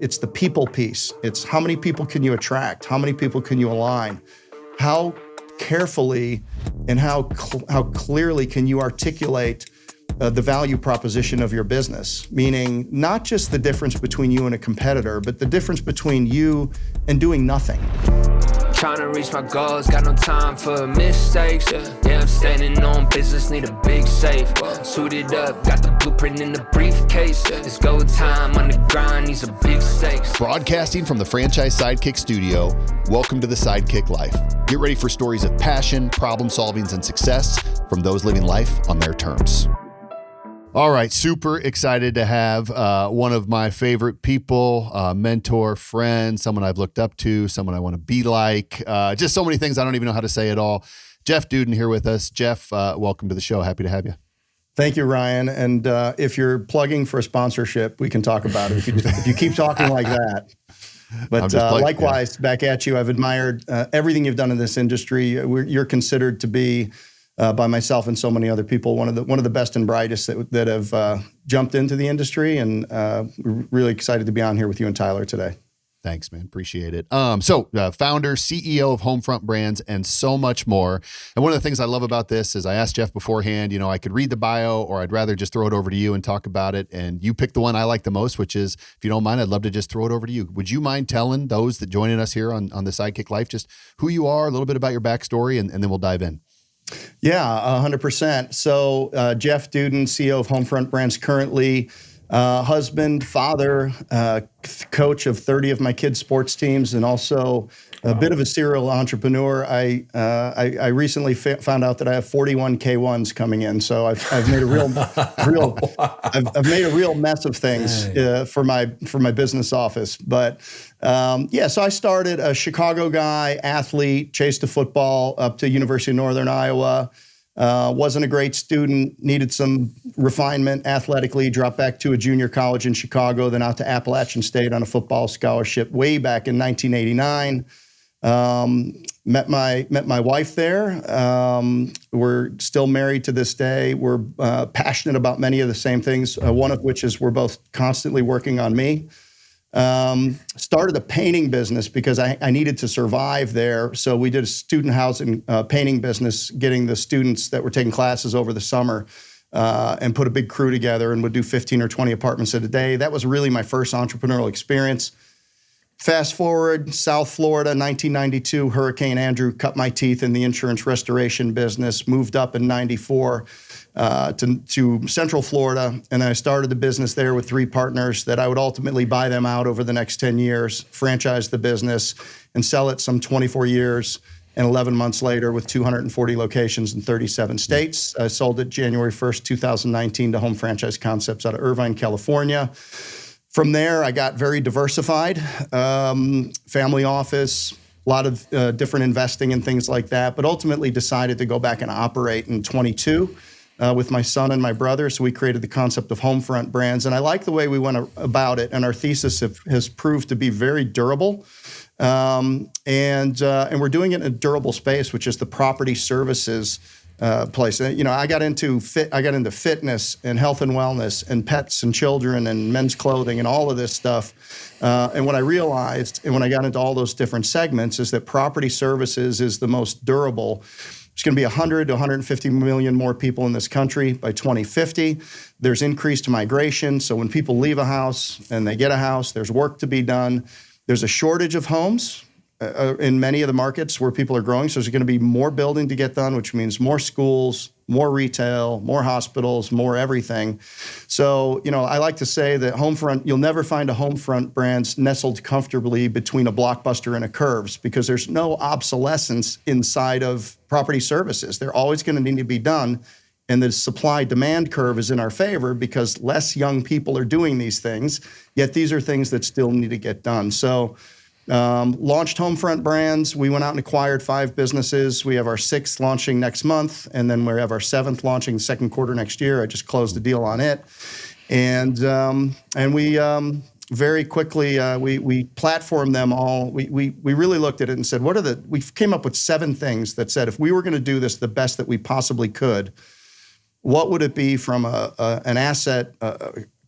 It's the people piece. It's how many people can you attract? How many people can you align? How carefully and how clearly can you articulate the value proposition of your business? Meaning not just the difference between you and a competitor, but the difference between you and doing nothing. Trying to reach my goals, got no time for mistakes. Yeah, I'm standing on business, need a big safe. Suited up, got the blueprint in the briefcase. It's go time on the grind, these are big stakes. Broadcasting from the franchise Sidekick studio, welcome to the Sidekick Life. Get ready for stories of passion, problem solvings, and success from those living life on their terms. All right, super excited to have one of my favorite people, mentor, friend, someone I've looked up to, someone I want to be like, just so many things I don't even know how to say it all. Jeff Dudan here with us. Jeff, welcome to the show. Happy to have you. Thank you, Ryan. And if you're plugging for a sponsorship, we can talk about it if you keep talking like that. But likewise, back at you. I've admired everything you've done in this industry. You're considered to be, by myself and so many other people, one of the best and brightest that have jumped into the industry, and really excited to be on here with you and Tyler today. Thanks, man. Appreciate it. So founder, CEO of Homefront Brands, and so much more. And one of the things I love about this is I asked Jeff beforehand, I could read the bio or I'd rather just throw it over to you and talk about it. And you picked the one I like the most, which is, if you don't mind, I'd love to just throw it over to you. Would you mind telling those that joining us here on the Sidekick Life just who you are, a little bit about your backstory, and then we'll dive in? Yeah, 100%. So Jeff Dudan, CEO of Homefront Brands, currently husband, father, coach of 30 of my kids' sports teams, and also a bit of a serial entrepreneur. I recently found out that I have 41 K1s coming in, so I've made a real mess of things for my business office. But so I started a Chicago guy, athlete, chased a football up to University of Northern Iowa. Wasn't a great student, needed some refinement athletically, dropped back to a junior college in Chicago, then out to Appalachian State on a football scholarship way back in 1989. Met my wife there. We're still married to this day. We're passionate about many of the same things, one of which is we're both constantly working on me. Started a painting business because I needed to survive there. So we did a student housing painting business, getting the students that were taking classes over the summer and put a big crew together and would do 15 or 20 apartments a day. That was really my first entrepreneurial experience. Fast forward, South Florida, 1992, Hurricane Andrew cut my teeth in the insurance restoration business, moved up in 94 to Central Florida, and I started the business there with 3 partners that I would ultimately buy them out over the next 10 years, franchise the business, and sell it some 24 years and 11 months later with 240 locations in 37 states. I sold it January 1st, 2019 to Home Franchise Concepts out of Irvine, California. From there, I got very diversified, family office, a lot of different investing and things like that, but ultimately decided to go back and operate in 22 with my son and my brother. So we created the concept of Homefront Brands, and I like the way we went about it, and our thesis has proved to be very durable. And we're doing it in a durable space, which is the property services place. I got into fitness and health and wellness and pets and children and men's clothing and all of this stuff. And what I realized, and when I got into all those different segments, is that property services is the most durable. There's going to be 100 to 150 million more people in this country by 2050. There's increased migration. So when people leave a house and they get a house, there's work to be done. There's a shortage of homes in many of the markets where people are growing. So there's going to be more building to get done, which means more schools, more retail, more hospitals, more everything. So, I like to say that Homefront, you'll never find a Homefront Brands nestled comfortably between a Blockbuster and a Curves, because there's no obsolescence inside of property services. They're always going to need to be done. And the supply-demand curve is in our favor because less young people are doing these things, yet these are things that still need to get done. So, launched Homefront Brands. We went out and acquired 5 businesses. We have our 6th launching next month, and then we have our 7th launching the second quarter next year. I just closed the deal on it. And we very quickly, we platformed them all. We really looked at it and said, we came up with 7 things that said, if we were going to do this the best that we possibly could, what would it be from an asset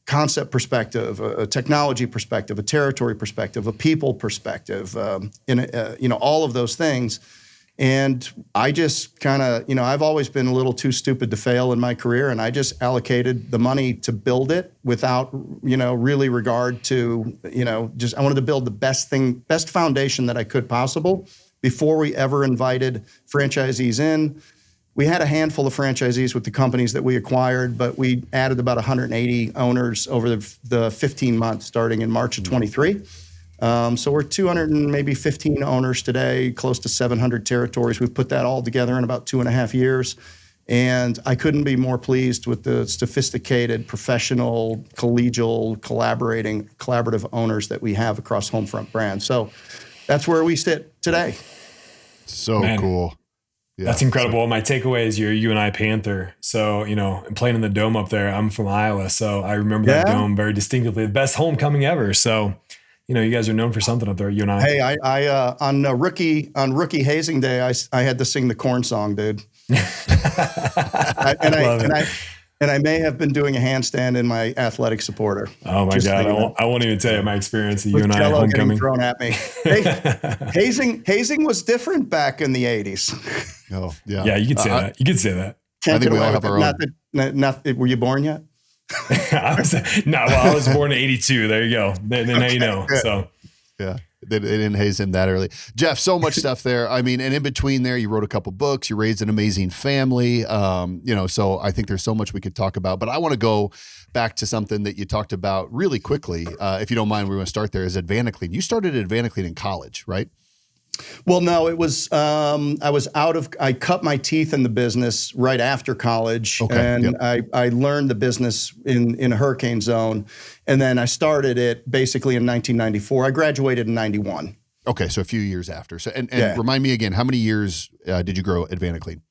concept perspective, a technology perspective, a territory perspective, a people perspective, all of those things. And I just kind of, I've always been a little too stupid to fail in my career, and I just allocated the money to build it without, really regard to, I wanted to build the best foundation that I could possible before we ever invited franchisees in. We had a handful of franchisees with the companies that we acquired, but we added about 180 owners over the 15 months starting in March of 23. So we're 215 owners today, close to 700 territories. We've put that all together in about 2.5 years. And I couldn't be more pleased with the sophisticated, professional, collegial, collaborative owners that we have across Homefront Brands. So that's where we sit today. So cool. Yeah. That's incredible. My takeaway is you're UNI Panther. So, playing in the Dome up there, I'm from Iowa. So I remember that Dome very distinctively. The best homecoming ever. So, you guys are known for something up there, UNI. Hey, I on rookie hazing day, I had to sing the corn song, dude. And I may have been doing a handstand in my athletic supporter. Oh my God. I won't even tell you my experience at UNI homecoming. Thrown at me. Hey, hazing was different back in the 80s. Oh, yeah. Yeah, you could say that. You could say that. I think we all have our own. Were you born yet? I was born in 82. There you go. Now you know. So yeah, they didn't haze him that early. Jeff, so much stuff there. I mean, and in between there, you wrote a couple books, you raised an amazing family. So I think there's so much we could talk about, but I want to go back to something that you talked about really quickly. If you don't mind, we want to start there is AdvantaClean. You started at AdvantaClean in college, right? Well, no, it was, I cut my teeth in the business right after college. Okay, I learned the business in a hurricane zone. And then I started it basically in 1994. I graduated in 91. Okay. So a few years after. So, and remind me again, how many years did you grow AdvantaClean?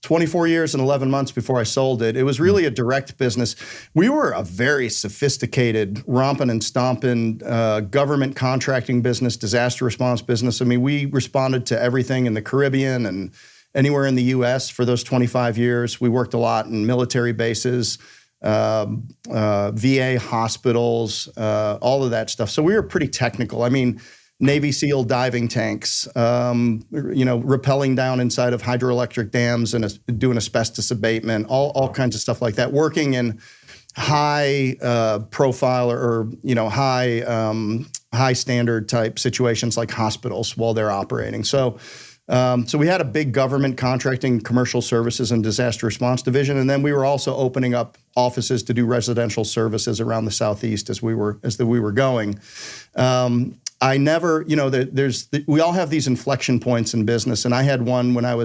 24 years and 11 months before I sold it. It was really a direct business. We were a very sophisticated, romping and stomping government contracting business, disaster response business. I mean, we responded to everything in the Caribbean and anywhere in the U.S. for those 25 years. We worked a lot in military bases, VA hospitals, all of that stuff. So we were pretty technical. I mean, Navy SEAL diving tanks, rappelling down inside of hydroelectric dams and doing asbestos abatement, all kinds of stuff like that. Working in high profile or high standard type situations like hospitals while they're operating. So we had a big government contracting, commercial services, and disaster response division, and then we were also opening up offices to do residential services around the Southeast as we were going. I never, we all have these inflection points in business, and I had one when I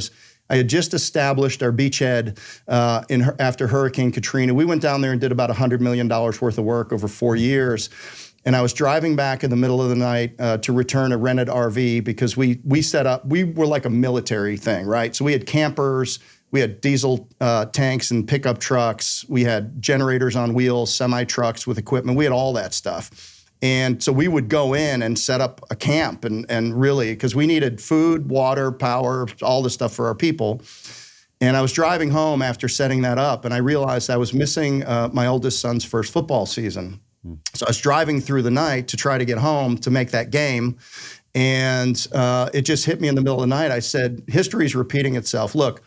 had just established our beachhead after Hurricane Katrina. We went down there and did about $100 million worth of work over 4 years. And I was driving back in the middle of the night to return a rented RV because we were like a military thing, right? So we had campers, we had diesel tanks and pickup trucks, we had generators on wheels, semi-trucks with equipment, we had all that stuff. And so we would go in and set up a camp and really, because we needed food, water, power, all the stuff for our people. And I was driving home after setting that up, and I realized I was missing my oldest son's first football season. So I was driving through the night to try to get home to make that game. And it just hit me in the middle of the night. I said, history's repeating itself. Look,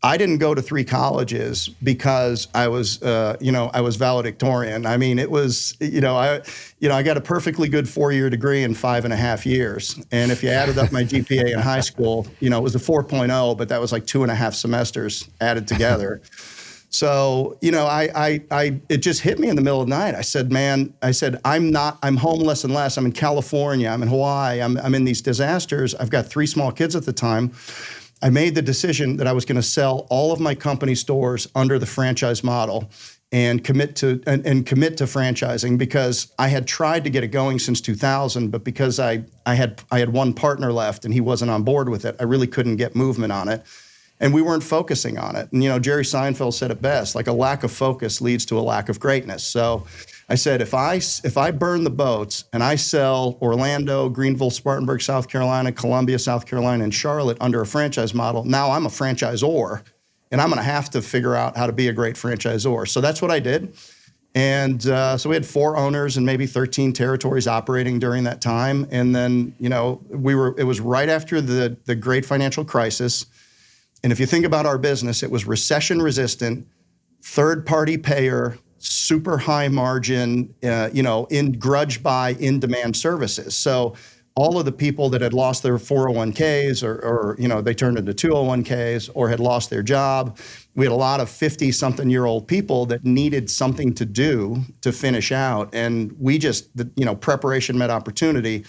I didn't go to 3 colleges because I was valedictorian. I mean, it was, I got a perfectly good 4-year degree in 5.5 years. And if you added up my GPA in high school, it was a 4.0, but that was like 2.5 semesters added together. So, it just hit me in the middle of the night. I said, I'm home less and less. I'm in California. I'm in Hawaii. I'm in these disasters. I've got 3 small kids at the time. I made the decision that I was going to sell all of my company stores under the franchise model and commit to franchising because I had tried to get it going since 2000, but because I had one partner left and he wasn't on board with it, I really couldn't get movement on it. And we weren't focusing on it. And, Jerry Seinfeld said it best, like a lack of focus leads to a lack of greatness. So I said, if I burn the boats and I sell Orlando, Greenville, Spartanburg, South Carolina, Columbia, South Carolina, and Charlotte under a franchise model, now I'm a franchisor, and I'm going to have to figure out how to be a great franchisor. So that's what I did. And so we had 4 owners and maybe 13 territories operating during that time. And then, it was right after the great financial crisis. And if you think about our business, it was recession-resistant, third-party payer, super high margin, in grudge buy, in-demand services. So all of the people that had lost their 401ks or they turned into 201ks or had lost their job, we had a lot of 50-something-year-old people that needed something to do to finish out. And we just, preparation met opportunity.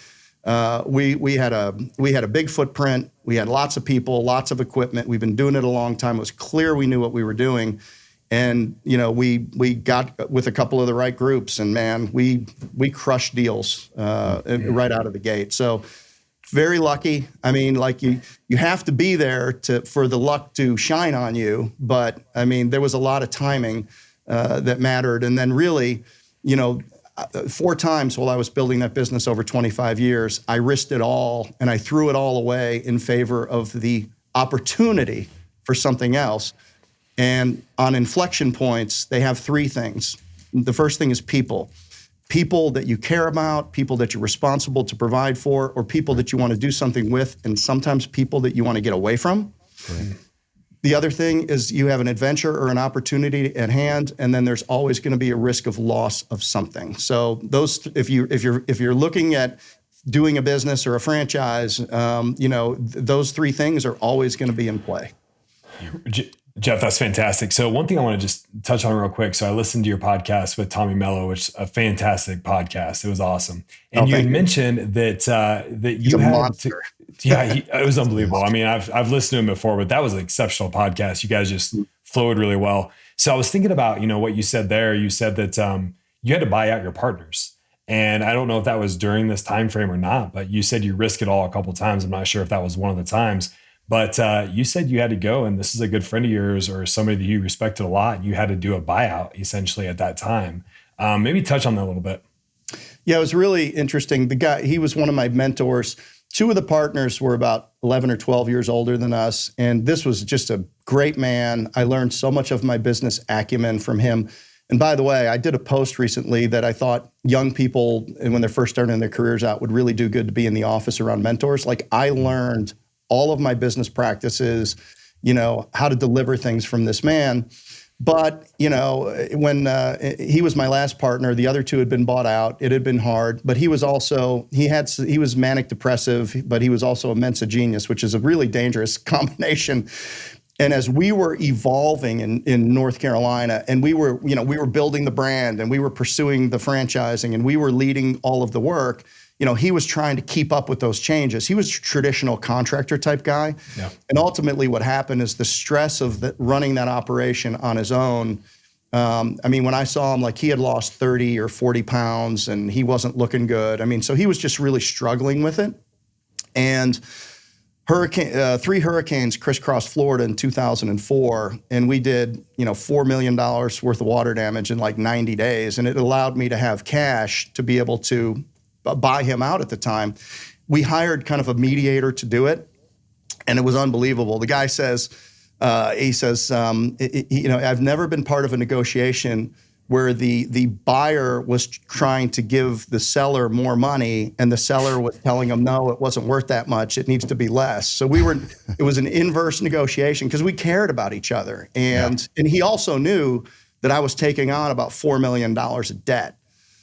We had a big footprint. We had lots of people, lots of equipment. We've been doing it a long time. It was clear we knew what we were doing. And, we got with a couple of the right groups, and man, we crushed deals right out of the gate. So very lucky. I mean, like you have to be there for the luck to shine on you. But I mean, there was a lot of timing that mattered. And then really, 4 times while I was building that business over 25 years, I risked it all and I threw it all away in favor of the opportunity for something else. And on inflection points, they have 3 things. The first thing is people. People that you care about, people that you're responsible to provide for, or people that you want to do something with, and sometimes people that you want to get away from. Right. The other thing is you have an adventure or an opportunity at hand, and then there's always going to be a risk of loss of something. So those, if you're looking at doing a business or a franchise, those 3 things are always going to be in play. Jeff, that's fantastic. So one thing I want to just touch on real quick. So I listened to your podcast with Tommy Mello, which is a fantastic podcast. It was awesome. And you had mentioned that you had monster. It was unbelievable. I mean, I've listened to him before, but that was an exceptional podcast. You guys just flowed really well. So I was thinking about, what you said there. You said that you had to buy out your partners. And I don't know if that was during this time frame or not, but you said you risked it all a couple of times. I'm not sure if that was one of the times. But you said you had to go, and this is a good friend of yours or somebody that you respected a lot, and you had to do a buyout essentially at that time. Maybe touch on that a little bit. Yeah, it was really interesting. The guy, he was one of my mentors. 2 of the partners were about 11 or 12 years older than us, and this was just a great man. I learned so much of my business acumen from him. And by the way, I did a post recently that I thought young people, and when they're first starting their careers out, would really do good to be in the office around mentors. Like, I learned all of my business practices, how to deliver things from this man. But, when he was my last partner, the other 2 had been bought out. It had been hard, but he was manic depressive, but he was also a Mensa genius, which is a really dangerous combination. And as we were evolving in North Carolina, and we were building the brand, and we were pursuing the franchising, and we were leading all of the work, he was trying to keep up with those changes. He was a traditional contractor type guy. Yeah. And ultimately what happened is the stress of running that operation on his own. When I saw him, like, he had lost 30 or 40 pounds and he wasn't looking good. So he was just really struggling with it. And 3 hurricanes crisscrossed Florida in 2004. And we did, $4 million worth of water damage in like 90 days. And it allowed me to have cash to be able to buy him out at the time. We hired kind of a mediator to do it, and it was unbelievable. The guy says, I've never been part of a negotiation where the buyer was trying to give the seller more money, and the seller was telling him, no, it wasn't worth that much. It needs to be less. So it was an inverse negotiation because we cared about each other. And he also knew that I was taking on about $4 million of debt.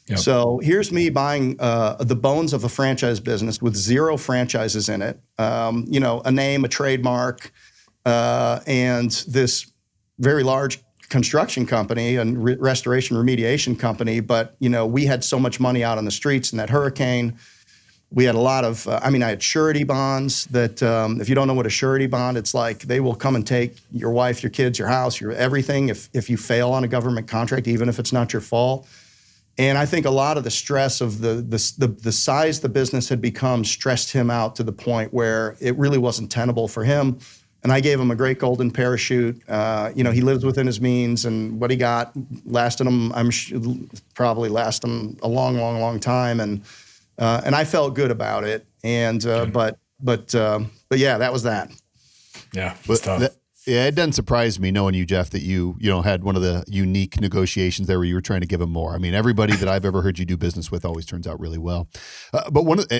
Yep. So here's me buying the bones of a franchise business with 0 franchises in it, a name, a trademark, and this very large construction company and restoration remediation company. But, we had so much money out on the streets in that hurricane. We had a lot of, I had surety bonds that, if you don't know what a surety bond, it's like they will come and take your wife, your kids, your house, your everything if you fail on a government contract, even if it's not your fault. And I think a lot of the stress of the size the business had become stressed him out to the point where it really wasn't tenable for him. And I gave him a great golden parachute. He lives within his means, and what he got lasted him, probably last him a long, long, long time. And I felt good about it. And but yeah, that was that. Yeah, it's tough. Yeah, it doesn't surprise me knowing you, Jeff, that you had one of the unique negotiations there where you were trying to give them more. I mean, everybody that I've ever heard you do business with always turns out really well.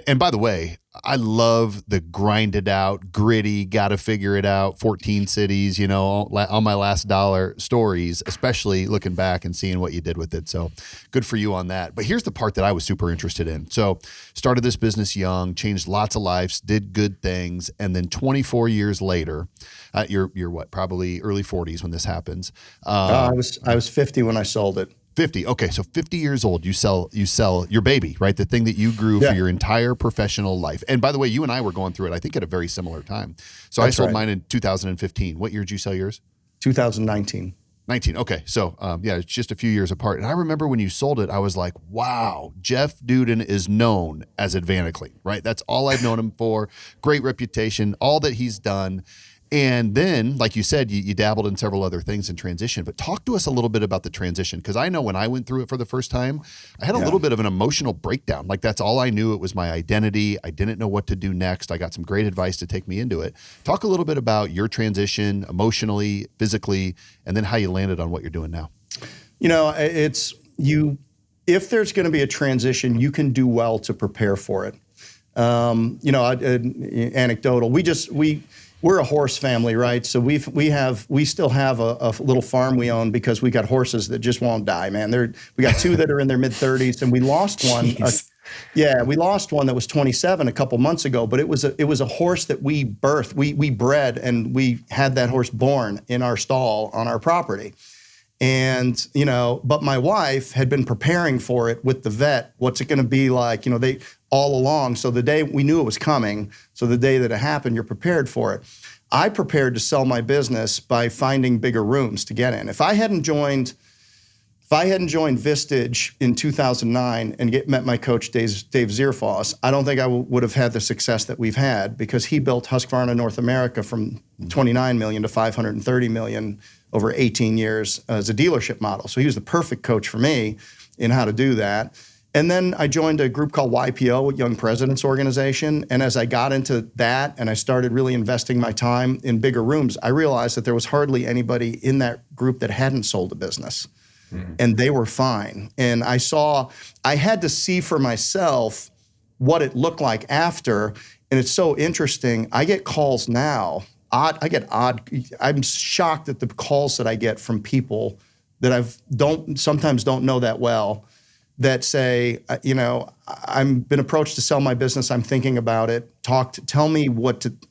And by the way, I love the grinded out, gritty, got to figure it out, 14 cities, on my last dollar stories, especially looking back and seeing what you did with it. So good for you on that. But here's the part that I was super interested in. So started this business young, changed lots of lives, did good things. And then 24 years later, you're what, probably early 40s when this happens. I was 50 when I sold it. 50. Okay. So 50 years old, you sell your baby, right? The thing that you grew for your entire professional life. And by the way, you and I were going through it, I think at a very similar time. So I sold mine in 2015. What year did you sell yours? 2019. 19. Okay. So, it's just a few years apart. And I remember when you sold it, I was like, wow, Jeff Dudan is known as AdvantaClean, right? That's all I've known him for. Great reputation, all that he's done. And then, like you said, you dabbled in several other things in transition, but talk to us a little bit about the transition. Because I know when I went through it for the first time, I had a little bit of an emotional breakdown. Like that's all I knew. It was my identity. I didn't know what to do next. I got some great advice to take me into it. Talk a little bit about your transition emotionally, physically, and then how you landed on what you're doing now. If there's going to be a transition, you can do well to prepare for it. Anecdotal. We're a horse family, right? So we still have a little farm we own because we got horses that just won't die, man. We got two that are in their mid-30s, and we lost one. We lost one that was 27 a couple months ago. But it was a horse that we birthed, we bred, and we had that horse born in our stall on our property. And but my wife had been preparing for it with the vet. What's it going to be like? They all along. So the day we knew it was coming, so the day that it happened, you're prepared for it. I prepared to sell my business by finding bigger rooms to get in. If I hadn't joined Vistage in 2009 and met my coach, Dave Zierfoss, I don't think I would have had the success that we've had, because he built Husqvarna North America from 29 million to 530 million over 18 years as a dealership model. So he was the perfect coach for me in how to do that. And then I joined a group called YPO, Young Presidents Organization. And as I got into that and I started really investing my time in bigger rooms, I realized that there was hardly anybody in that group that hadn't sold a business. And they were fine. And I had to see for myself what it looked like after. And it's so interesting. I get calls now. I'm shocked at the calls that I get from people that sometimes don't know that well, that say, I've been approached to sell my business. I'm thinking about it. Tell me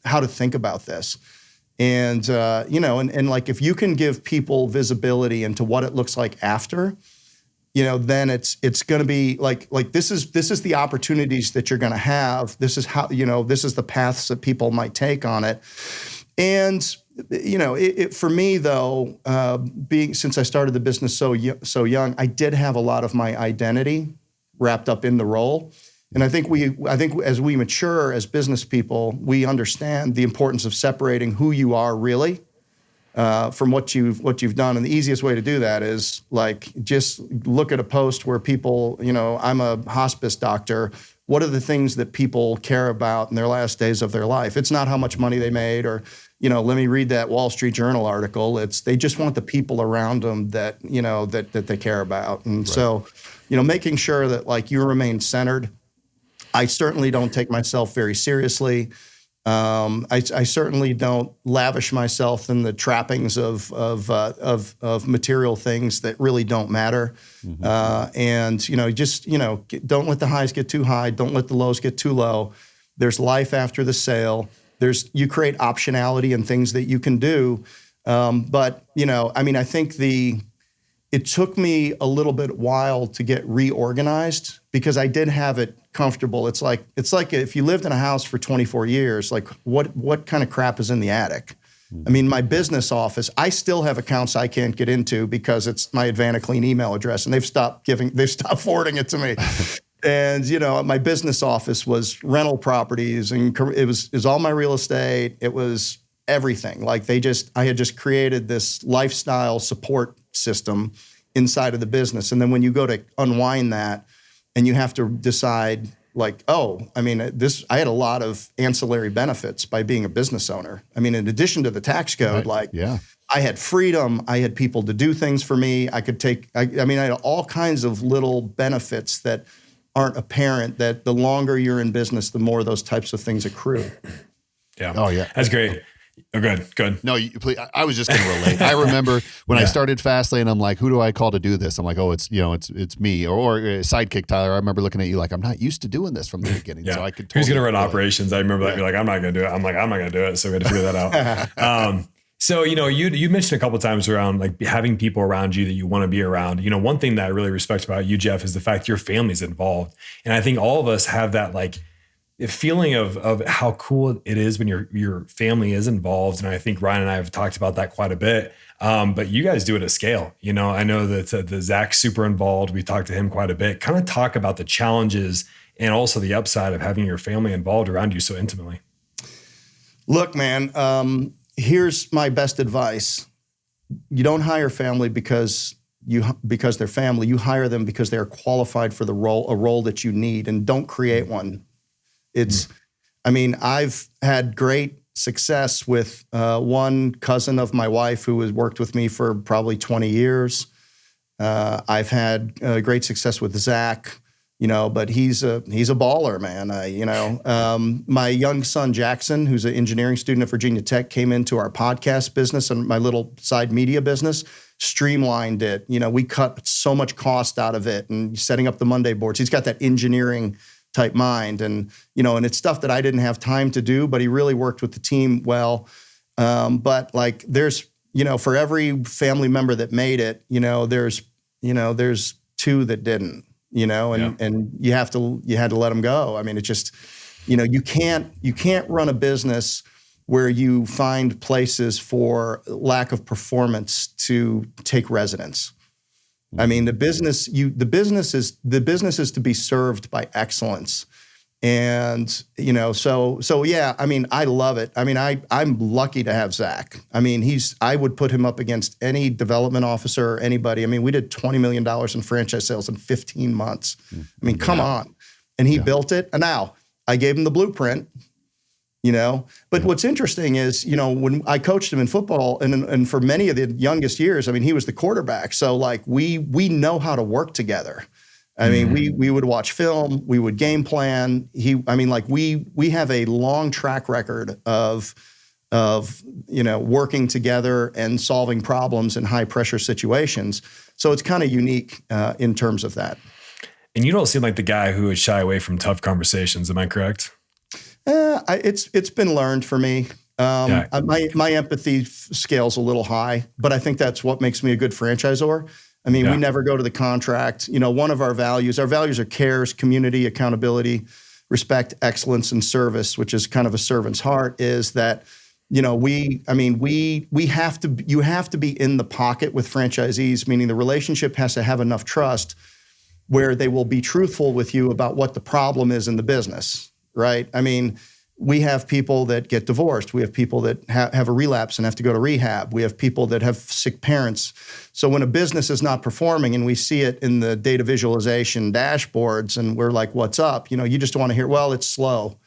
how to think about this. And, and like, if you can give people visibility into what it looks like after, then it's going to be like this is the opportunities that you're going to have. This is how, this is the paths that people might take on it. And, for me though, since I started the business so young, I did have a lot of my identity wrapped up in the role. And I think as we mature as business people, we understand the importance of separating who you are really from what you've done. And the easiest way to do that is like, just look at a post where people, I'm a hospice doctor. What are the things that people care about in their last days of their life? It's not how much money they made or, let me read that Wall Street Journal article. They just want the people around them that, that they care about. And so, making sure that like you remain centered. I certainly don't take myself very seriously. I certainly don't lavish myself in the trappings of material things that really don't matter. And don't let the highs get too high. Don't let the lows get too low. There's life after the sale. You create optionality and things that you can do. But I think it took me a little bit while to get reorganized because I did have it comfortable. It's like if you lived in a house for 24 years, like what kind of crap is in the attic? I mean, my business office, I still have accounts I can't get into because it's my AdvantaClean email address, and they've stopped forwarding it to me. And my business office was rental properties, and it was all my real estate. It was everything. Like I had just created this lifestyle support system inside of the business. And then when you go to unwind that and you have to decide, I had a lot of ancillary benefits by being a business owner. I mean, in addition to the tax code, I had freedom. I had people to do things for me. I had all kinds of little benefits that aren't apparent, that the longer you're in business, the more those types of things accrue. Yeah. Oh yeah. That's great. Oh, good. No, please, I was just going to relate. I remember when I started Fastlane, I'm like, who do I call to do this? I'm like, oh, it's me or Sidekick Tyler. I remember looking at you like, I'm not used to doing this from the beginning. So I could Who's going to run operations? I remember that. You're like, I'm not going to do it. I'm like, I'm not going to do it. So we had to figure that out. So, you mentioned a couple of times around like having people around you that you want to be around. One thing that I really respect about you, Jeff, is the fact your family's involved. And I think all of us have that like feeling of how cool it is when your family is involved. And I think Ryan and I have talked about that quite a bit. But you guys do it at scale. I know that the Zach's super involved. We talked to him quite a bit. Kind of talk about the challenges and also the upside of having your family involved around you so intimately. Look, man, here's my best advice. You don't hire family because they're family. You hire them because they're qualified for a role that you need, and don't create one. I've had great success with one cousin of my wife who has worked with me for probably 20 years. I've had great success with Zach, but he's a baller, man. My young son, Jackson, who's an engineering student at Virginia Tech, came into our podcast business and my little side media business, streamlined it. We cut so much cost out of it and setting up the Monday boards. He's got that engineering type mind, and it's stuff that I didn't have time to do, but he really worked with the team well. But like there's, for every family member that made it, there's two that didn't, and you had to let them go. I mean, it just, you can't run a business where you find places for lack of performance to take residence. I mean, the business is to be served by excellence. And, so yeah, I mean, I love it. I mean, I'm lucky to have Zach. I mean, I would put him up against any development officer or anybody. I mean, we did $20 million in franchise sales in 15 months. I mean, come on. And he built it. And now I gave him the blueprint. But what's interesting is, when I coached him in football and for many of the youngest years, I mean, he was the quarterback. So like we know how to work together. I mean, we would watch film, we would game plan. We have a long track record of working together and solving problems in high pressure situations. So it's kind of unique in terms of that. And you don't seem like the guy who would shy away from tough conversations. Am I correct? It's been learned for me. My empathy scale's a little high, but I think that's what makes me a good franchisor. I mean, we never go to the contract. One of our values are cares, community, accountability, respect, excellence, and service, which is kind of a servant's heart, is that, you have to be in the pocket with franchisees, meaning the relationship has to have enough trust where they will be truthful with you about what the problem is in the business. Right? I mean, we have people that get divorced. We have people that have a relapse and have to go to rehab. We have people that have sick parents. So when a business is not performing and we see it in the data visualization dashboards and we're like, what's up? You just want to hear, well, it's slow,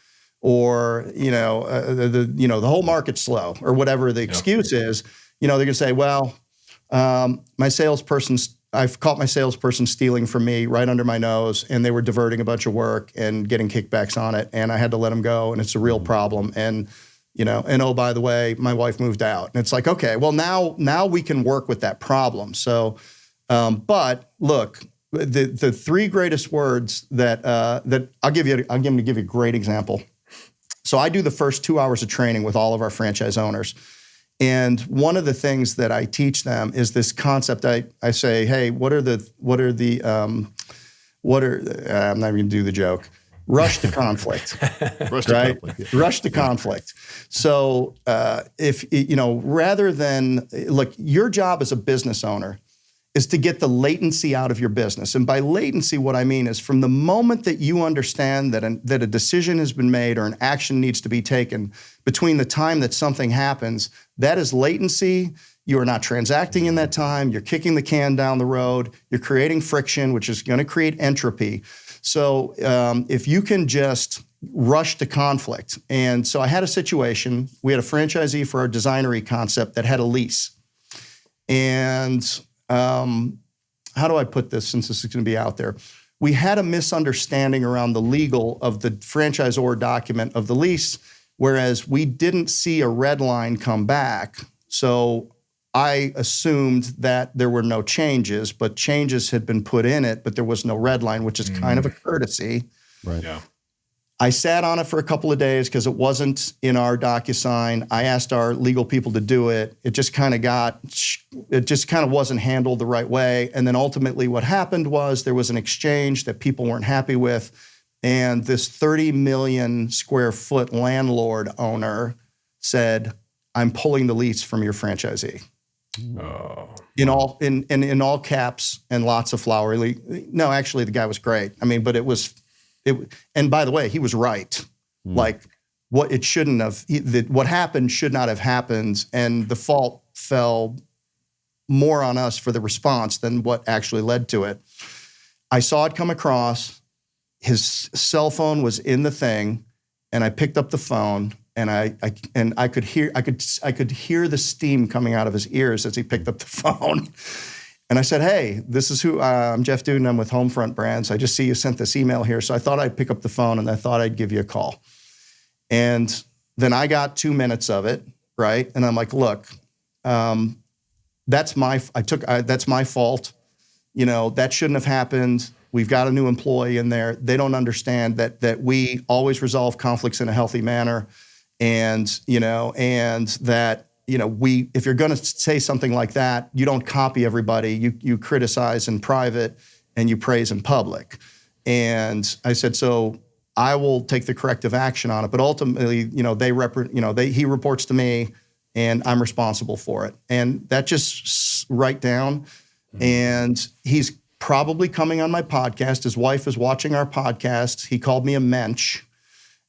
or, the whole market's slow, or whatever the excuse is. They're going to say, well, I've caught my salesperson stealing from me right under my nose, and they were diverting a bunch of work and getting kickbacks on it, and I had to let them go, and it's a real problem. And oh, by the way, my wife moved out. And it's like, okay, well now we can work with that problem. So, but look, the three greatest words that I'm going to give you a great example. So I do the first 2 hours of training with all of our franchise owners. And one of the things that I teach them is this concept. I say, hey, I'm not even going to do the joke. Rush to conflict. Rush to conflict. So rather than, look, your job as a business owner is to get the latency out of your business. And by latency, what I mean is from the moment that you understand that a decision has been made or an action needs to be taken, between the time that something happens, that is latency. You are not transacting in that time. You're kicking the can down the road. You're creating friction, which is going to create entropy. So if you can just rush to conflict. And so I had a situation, we had a franchisee for our designery concept that had a lease. And how do I put this since this is going to be out there? We had a misunderstanding around the legal of the franchisor document of the lease, whereas we didn't see a red line come back. So I assumed that there were no changes, but changes had been put in it, but there was no red line, which is kind of a courtesy. Right. Yeah. I sat on it for a couple of days because it wasn't in our DocuSign. I asked our legal people to do it. It just kind of wasn't handled the right way. And then ultimately what happened was there was an exchange that people weren't happy with. And this 30 million square foot landlord owner said, I'm pulling the lease from your franchisee. Oh. In all caps and lots of flowery. No, actually the guy was great. I mean, but and by the way, he was right. Like what it shouldn't have, what happened should not have happened. And the fault fell more on us for the response than what actually led to it. I saw it come across. His cell phone was in the thing, and I picked up the phone, and I could hear the steam coming out of his ears as he picked up the phone. And I said, hey, this is who, I'm Jeff Dudan, I'm with Homefront Brands. I just see you sent this email here. So I thought I'd pick up the phone and I thought I'd give you a call. And then I got 2 minutes of it, right? And I'm like, look, that's my fault. You know, that shouldn't have happened. We've got a new employee in there. They don't understand that we always resolve conflicts in a healthy manner. And that, if you're going to say something like that, you don't copy everybody. You criticize in private and you praise in public. And I said, so I will take the corrective action on it. But ultimately, he reports to me and I'm responsible for it. And that just right down. And he's probably coming on my podcast. His wife is watching our podcast. He called me a mensch.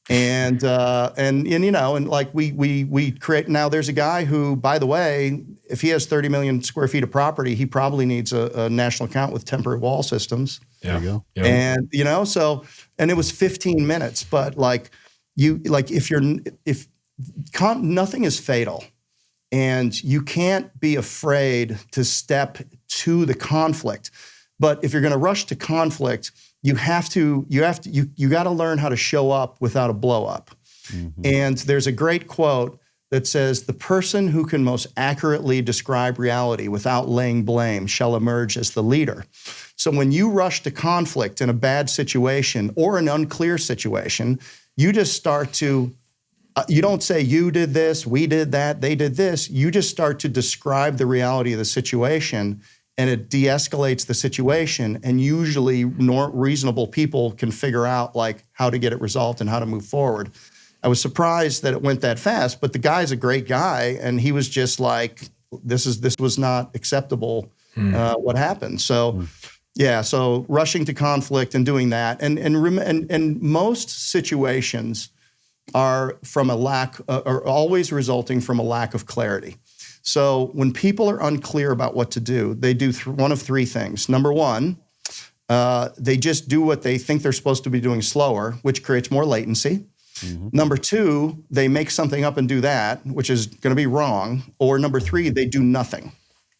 And like we create, now there's a guy who, by the way, if he has 30 million square feet of property, he probably needs a national account with temporary wall systems. There you go. Yeah. And, and it was 15 minutes, but nothing is fatal and you can't be afraid to step to the conflict. But if you're going to rush to conflict, you got to learn how to show up without a blow up. Mm-hmm. And there's a great quote that says, the person who can most accurately describe reality without laying blame shall emerge as the leader. So when you rush to conflict in a bad situation or an unclear situation, you just start to, you don't say you did this, we did that, they did this. You just start to describe the reality of the situation, and it de-escalates the situation, and usually reasonable people can figure out like how to get it resolved and how to move forward. I was surprised that it went that fast, but the guy's a great guy, and he was just like, this was not acceptable, what happened. So, yeah, so rushing to conflict and doing that, and most situations are always resulting from a lack of clarity. So when people are unclear about what to do, they do one of three things. Number one, they just do what they think they're supposed to be doing slower, which creates more latency. Mm-hmm. Number two, they make something up and do that, which is going to be wrong. Or number three, they do nothing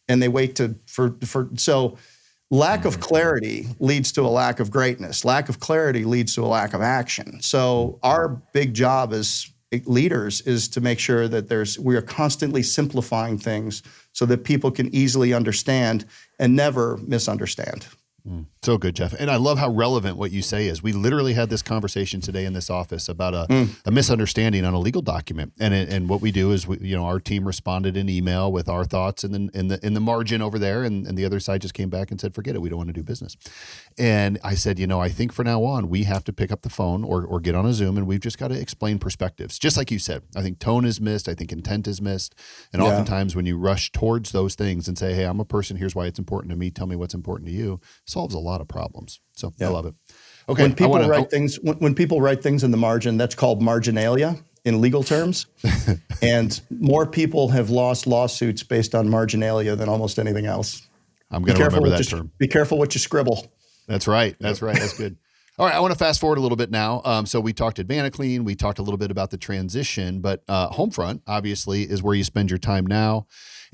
and they wait so lack of clarity leads to a lack of greatness. Lack of clarity leads to a lack of action. So our big job as leaders is to make sure that we are constantly simplifying things so that people can easily understand and never misunderstand. So good, Jeff. And I love how relevant what you say is. We literally had this conversation today in this office about a misunderstanding on a legal document. And what we do is, our team responded in email with our thoughts and then in the margin over there. And the other side just came back and said, forget it. We don't want to do business. And I said, I think from now on, we have to pick up the phone or get on a Zoom, and we've just got to explain perspectives. Just like you said, I think tone is missed. I think intent is missed. And oftentimes when you rush towards those things and say, hey, I'm a person, here's why it's important to me, tell me what's important to you, solves a lot of problems. So I love it. Okay. When people write things in the margin, that's called marginalia in legal terms. And more people have lost lawsuits based on marginalia than almost anything else. I'm going to remember that term. Be careful what you scribble. That's right. That's right. That's good. All right, I want to fast forward a little bit now. So we talked Advanclean, we talked a little bit about the transition, but Homefront obviously is where you spend your time now.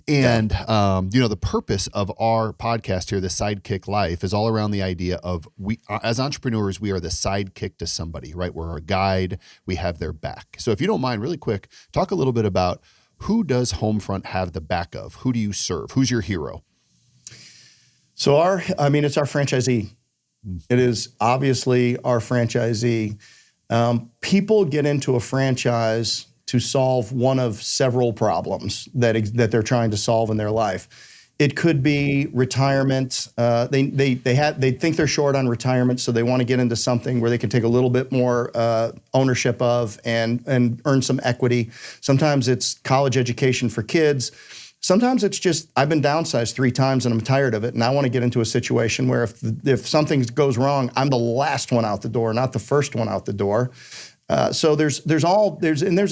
And, the purpose of our podcast here, the Sidekick Life, is all around the idea of we, as entrepreneurs, we are the sidekick to somebody, right? We're a guide. We have their back. So if you don't mind, really quick, talk a little bit about who does Homefront have the back of? Who do you serve? Who's your hero? So it's our franchisee. It is obviously our franchisee. People get into a franchise to solve one of several problems that they're trying to solve in their life. It could be retirement. They think they're short on retirement, so they want to get into something where they can take a little bit more ownership of and earn some equity. Sometimes it's college education for kids. Sometimes it's just, I've been downsized 3 times and I'm tired of it, and I want to get into a situation where if something goes wrong, I'm the last one out the door, not the first one out the door. So there's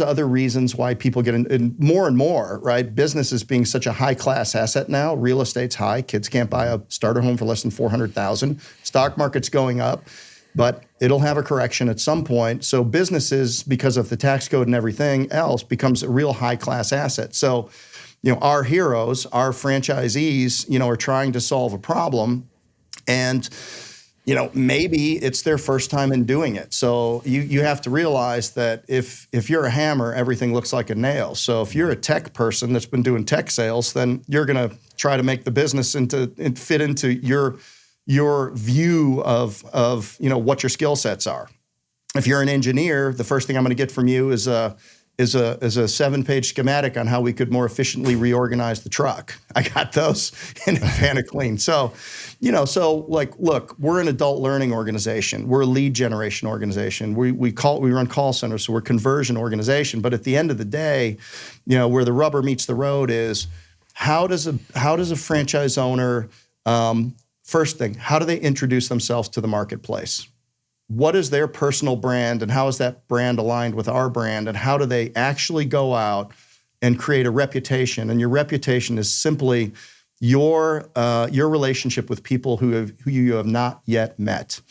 other reasons why people get in, and more, right? Business is being such a high class asset now. Real estate's high. Kids can't buy a starter home for less than $400,000. Stock market's going up, but it'll have a correction at some point. So businesses, because of the tax code and everything else, becomes a real high class asset. So, our heroes, our franchisees, are trying to solve a problem, and maybe it's their first time in doing it. So you have to realize that if you're a hammer, everything looks like a nail. So if you're a tech person that's been doing tech sales, then you're going to try to make the business fit into your view of what your skill sets are. If you're an engineer, the first thing I'm going to get from you is a 7-page schematic on how we could more efficiently reorganize the truck. I got those in Advanclean. So, look, we're an adult learning organization. We're a lead generation organization. We run call centers, so we're a conversion organization. But at the end of the day, where the rubber meets the road is how does a franchise owner, first thing, how do they introduce themselves to the marketplace? What is their personal brand, and how is that brand aligned with our brand, and how do they actually go out and create a reputation? And your reputation is simply your relationship with people who you have not yet met.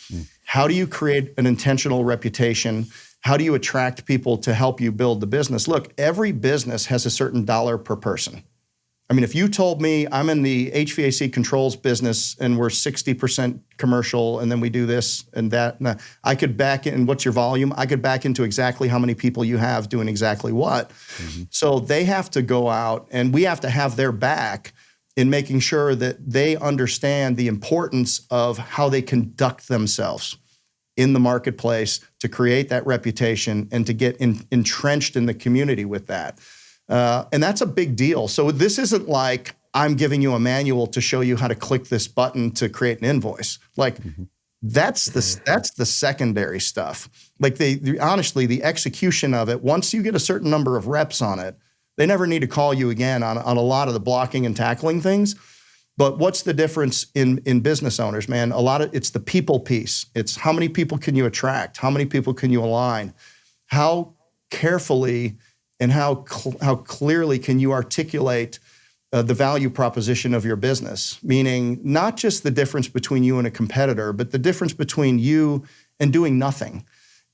How do you create an intentional reputation? How do you attract people to help you build the business? Look, every business has a certain dollar per person. I mean, if you told me I'm in the HVAC controls business and we're 60% commercial and then we do this and that, and I could back in, what's your volume? I could back into exactly how many people you have doing exactly what. Mm-hmm. So they have to go out, and we have to have their back in making sure that they understand the importance of how they conduct themselves in the marketplace to create that reputation and to get entrenched in the community with that. And that's a big deal. So this isn't like I'm giving you a manual to show you how to click this button to create an invoice. Like that's the secondary stuff. Like honestly, the execution of it, once you get a certain number of reps on it, they never need to call you again on a lot of the blocking and tackling things. But what's the difference in business owners, man? It's the people piece. It's how many people can you attract? How many people can you align? How carefully and how clearly can you articulate the value proposition of your business? Meaning not just the difference between you and a competitor, but the difference between you and doing nothing.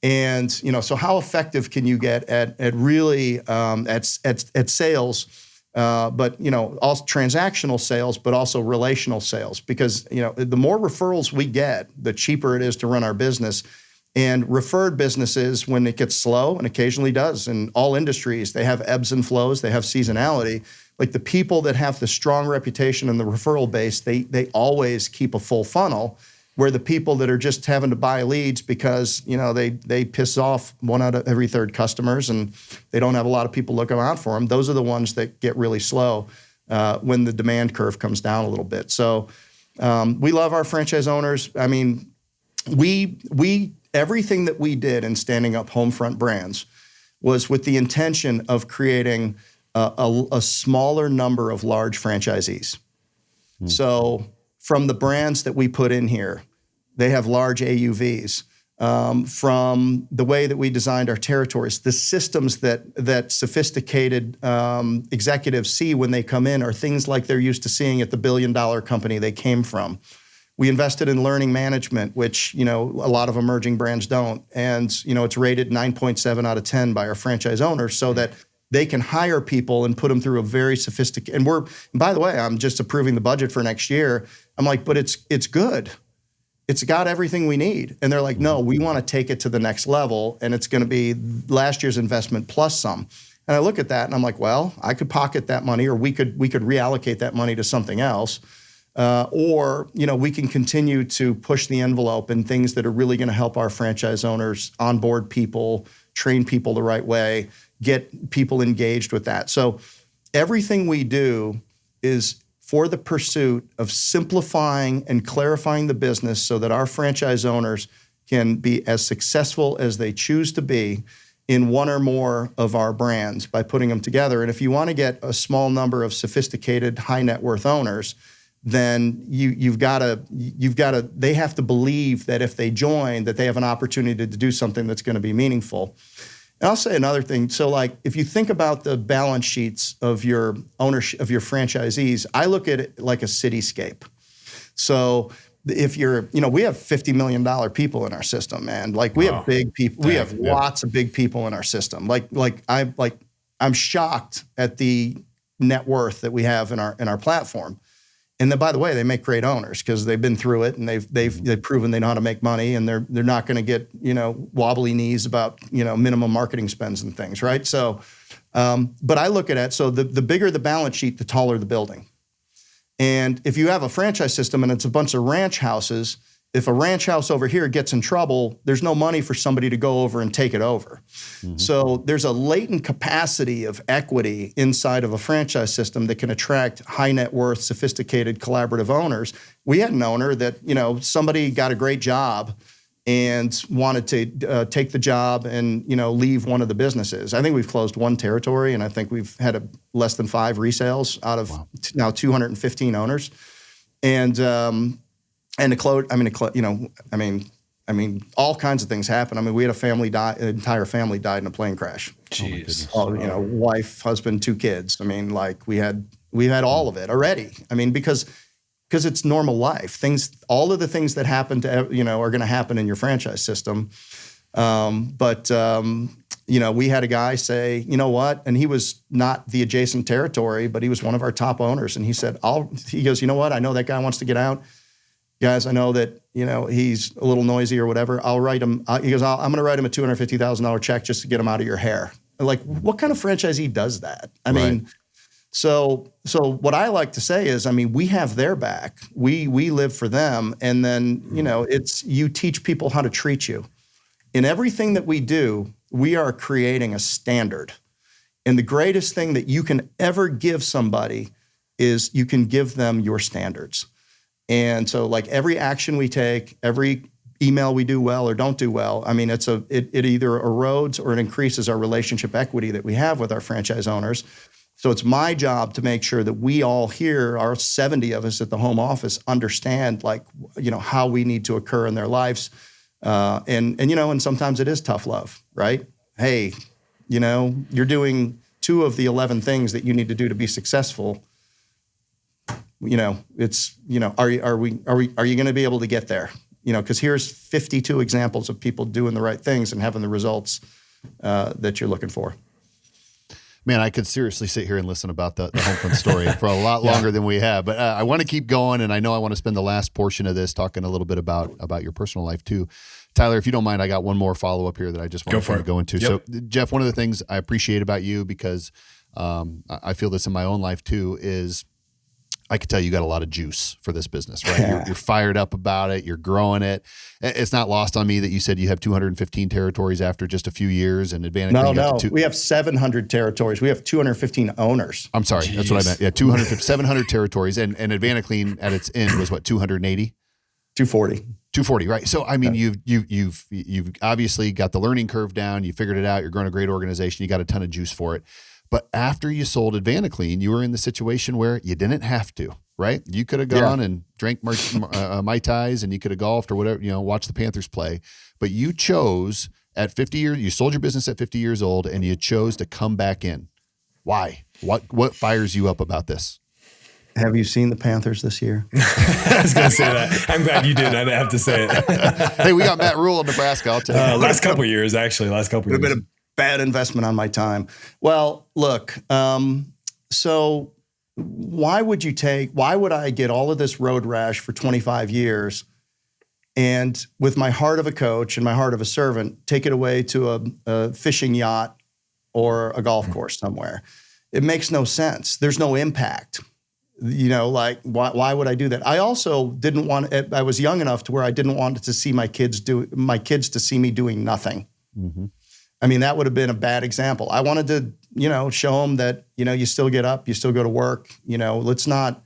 And so how effective can you get at really at sales, but also transactional sales, but also relational sales? Because the more referrals we get, the cheaper it is to run our business. And referred businesses, when it gets slow, and occasionally does in all industries, they have ebbs and flows, they have seasonality. Like the people that have the strong reputation in the referral base, they always keep a full funnel, where the people that are just having to buy leads because they piss off 1 out of every 3 customers and they don't have a lot of people looking out for them, those are the ones that get really slow when the demand curve comes down a little bit. So we love our franchise owners. I mean, we everything that we did in standing up Homefront Brands was with the intention of creating a smaller number of large franchisees. So from the brands that we put in here, they have large AUVs. From the way that we designed our territories, the systems that sophisticated executives see when they come in are things like they're used to seeing at the billion-dollar company they came from. We invested in learning management, which, a lot of emerging brands don't. And, it's rated 9.7 out of 10 by our franchise owners so that they can hire people and put them through a very sophisticated, and by the way, I'm just approving the budget for next year. I'm like, but it's good. It's got everything we need. And they're like, no, we want to take it to the next level. And it's going to be last year's investment plus some. And I look at that and I'm like, well, I could pocket that money, or we could reallocate that money to something else. Or we can continue to push the envelope in things that are really going to help our franchise owners onboard people, train people the right way, get people engaged with that. So everything we do is for the pursuit of simplifying and clarifying the business so that our franchise owners can be as successful as they choose to be in one or more of our brands by putting them together. And if you want to get a small number of sophisticated, high net worth owners, then they have to believe that if they join, that they have an opportunity to do something that's going to be meaningful. And I'll say another thing. So like, if you think about the balance sheets of your ownership, of your franchisees, I look at it like a cityscape. So if you're, we have $50 million people in our system, man. Like we have big people. We have lots of big people in our system. I'm shocked at the net worth that we have in our platform. And then, by the way, they make great owners because they've been through it and they've proven they know how to make money, and they're not going to get wobbly knees about minimum marketing spends and things, right? So, but I look at it. So the bigger the balance sheet, the taller the building. And if you have a franchise system and it's a bunch of ranch houses, if a ranch house over here gets in trouble, there's no money for somebody to go over and take it over. Mm-hmm. So there's a latent capacity of equity inside of a franchise system that can attract high net worth, sophisticated, collaborative owners. We had an owner that, somebody got a great job and wanted to take the job and, leave one of the businesses. I think we've closed one territory, and I think we've had less than 5 resales out of now 215 owners. And all kinds of things happen. We had an entire family died in a plane crash. Jeez. Wife, husband, 2 kids. We had all of it already. Because it's normal life. All of the things that happen to, are going to happen in your franchise system. But we had a guy say, you know what? And he was not the adjacent territory, but he was one of our top owners. And he said, he goes, you know what? I know that guy wants to get out. Guys, I know that, he's a little noisy or whatever. I'll write him. He goes, I'm going to write him a $250,000 check just to get him out of your hair. Like, what kind of franchisee does that? So what I like to say is, we have their back. We live for them. And then, you teach people how to treat you. In everything that we do, we are creating a standard. And the greatest thing that you can ever give somebody is you can give them your standards. And so like every action we take, every email we do well or don't do well, it either erodes or it increases our relationship equity that we have with our franchise owners. So it's my job to make sure that we all here, our 70 of us at the home office, understand how we need to occur in their lives. And sometimes it is tough love, right? Hey, you're doing 2 of the 11 things that you need to do to be successful. Are you going to be able to get there? Because here's 52 examples of people doing the right things and having the results that you're looking for. Man, I could seriously sit here and listen about the Homefront story for a lot longer than we have, but I want to keep going, and I know I want to spend the last portion of this talking a little bit about your personal life too. Tyler, if you don't mind, I got one more follow-up here that I just want to go into. Yep. So, Jeff, one of the things I appreciate about you, because I feel this in my own life too, is I could tell you got a lot of juice for this business, right? You're fired up about it. You're growing it. It's not lost on me that you said you have 215 territories after just a few years, and Advantage. No. We have 700 territories. We have 215 owners. I'm sorry. Jeez. That's what I meant. Yeah, 700 territories, and Advantage Clean at its end was what, 280? 240, right? So you've obviously got the learning curve down. You figured it out. You're growing a great organization. You got a ton of juice for it. But after you sold Advantage Clean, you were in the situation where you didn't have to, right? You could have gone and drank Mai Tais, and you could have golfed or whatever, watched the Panthers play. But you chose at 50 years, you sold your business at 50 years old, and you chose to come back in. Why? What fires you up about this? Have you seen the Panthers this year? I was going to say that. I'm glad you did. I didn't have to say it. Hey, we got Matt Rule in Nebraska. I'll tell you. Last couple of years, actually. Would have been a bad investment on my time. Well, look, so why would I get all of this road rash for 25 years and with my heart of a coach and my heart of a servant, take it away to a fishing yacht or a golf course somewhere? It makes no sense. There's no impact. Like why would I do that? I also didn't want. I was young enough to where I didn't want to see my kids to see me doing nothing. Mm-hmm. I mean, that would have been a bad example. I wanted to, show them that you still get up, you still go to work. Let's not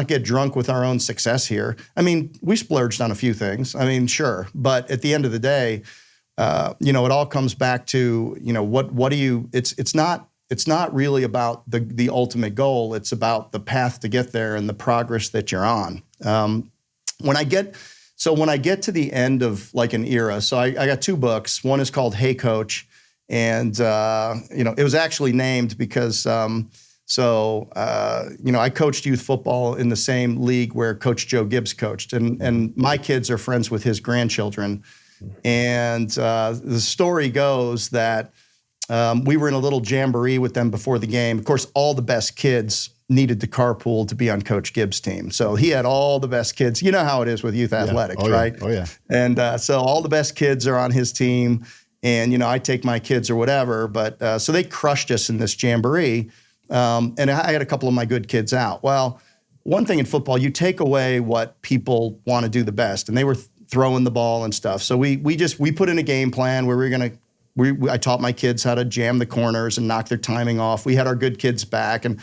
get drunk with our own success here. I mean, we splurged on a few things. I mean, sure, but at the end of the day, it all comes back to what do you? It's not really about the ultimate goal. It's about the path to get there and the progress that you're on. When I get to the end of like an era, so I got two books. One is called Hey Coach, and it was actually named because I coached youth football in the same league where Coach Joe Gibbs coached, and my kids are friends with his grandchildren, and the story goes that. We were in a little jamboree with them before the game. Of course, all the best kids needed to carpool to be on Coach Gibbs' team. So he had all the best kids. You know how it is with youth athletics, right? Yeah. Oh, yeah. And so all the best kids are on his team. And, I take my kids or whatever. But so they crushed us in this jamboree. And I had a couple of my good kids out. Well, one thing in football, you take away what people want to do the best. And they were throwing the ball and stuff. So we put in a game plan where we were going to, I taught my kids how to jam the corners and knock their timing off. We had our good kids back. And